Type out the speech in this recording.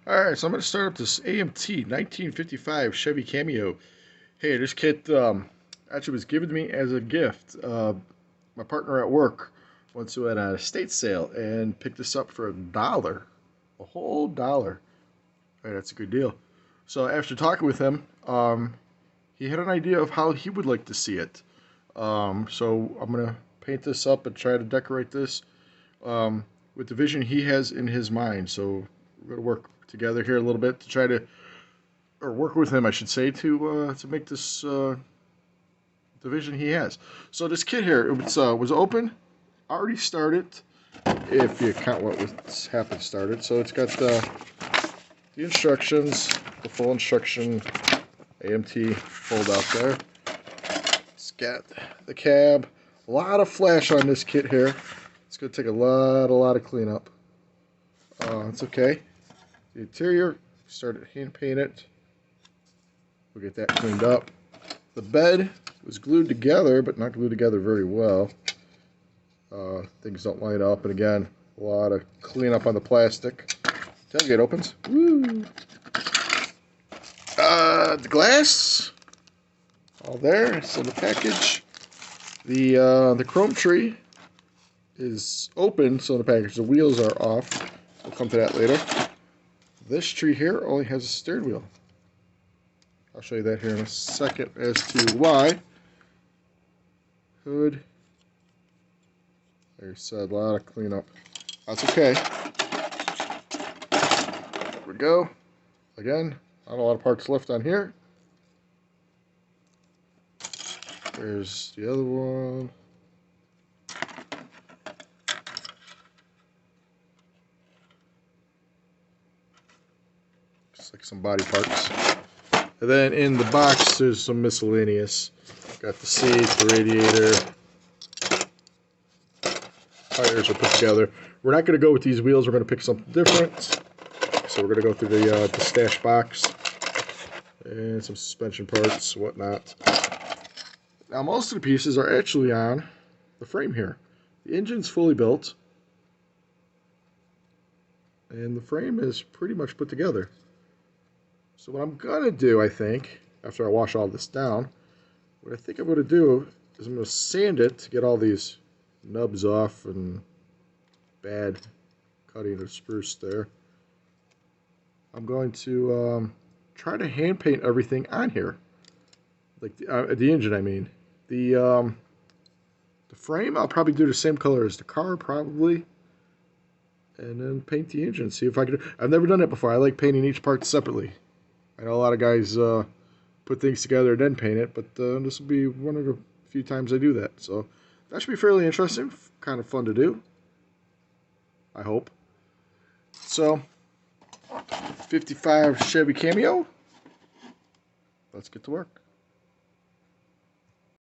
Alright, so I'm going to start up this AMT 1955 Chevy Cameo. Hey, this kit actually was given to me as a gift. My partner at work went to an estate sale and picked this up for $1. A whole dollar. Hey, that's a good deal. So after talking with him, he had an idea of how he would like to see it. So I'm going to paint this up and try to decorate this with the vision he has in his mind. So we're going to work together here a little bit to try to, or work with him, I should say, to make this the vision he has. So this kit here, it was open, already started, if you count what was happened started. So it's got the instructions, the full instruction AMT fold out there. It's got the cab. A lot of flash on this kit here. It's going to take a lot of cleanup. It's okay. The interior, started hand paint it. We'll get that cleaned up. The bed was glued together, but not glued together very well. Things don't line up, and again, a lot of cleanup on the plastic. Tailgate opens. Woo! The glass, all there. It's in the package. The chrome tree is open, so in the package the wheels are off. We'll come to that later. This tree here only has a steering wheel. I'll show you that here in a second as to why. Hood. There's a lot of cleanup. That's okay. There we go. Again, not a lot of parts left on here. There's the other one. Just like some body parts. And then in the box, there's some miscellaneous. Got the seat, the radiator. Tires are put together. We're not going to go with these wheels. We're going to pick something different. So we're going to go through the stash box. And some suspension parts, whatnot. Now, most of the pieces are actually on the frame here. The engine's fully built. And the frame is pretty much put together. So what I'm going to do, I think, after I wash all this down, what I think I'm going to do is I'm going to sand it to get all these nubs off and bad cutting or spruce there. I'm going to try to hand paint everything on here. Like the engine, I mean. The frame, I'll probably do the same color as the car, probably. And then paint the engine, see if I can. I've never done that before. I like painting each part separately. I know a lot of guys put things together and then paint it, but this will be one of the few times I do that. So that should be fairly interesting, kind of fun to do, I hope. So, 55 Chevy Cameo. Let's get to work.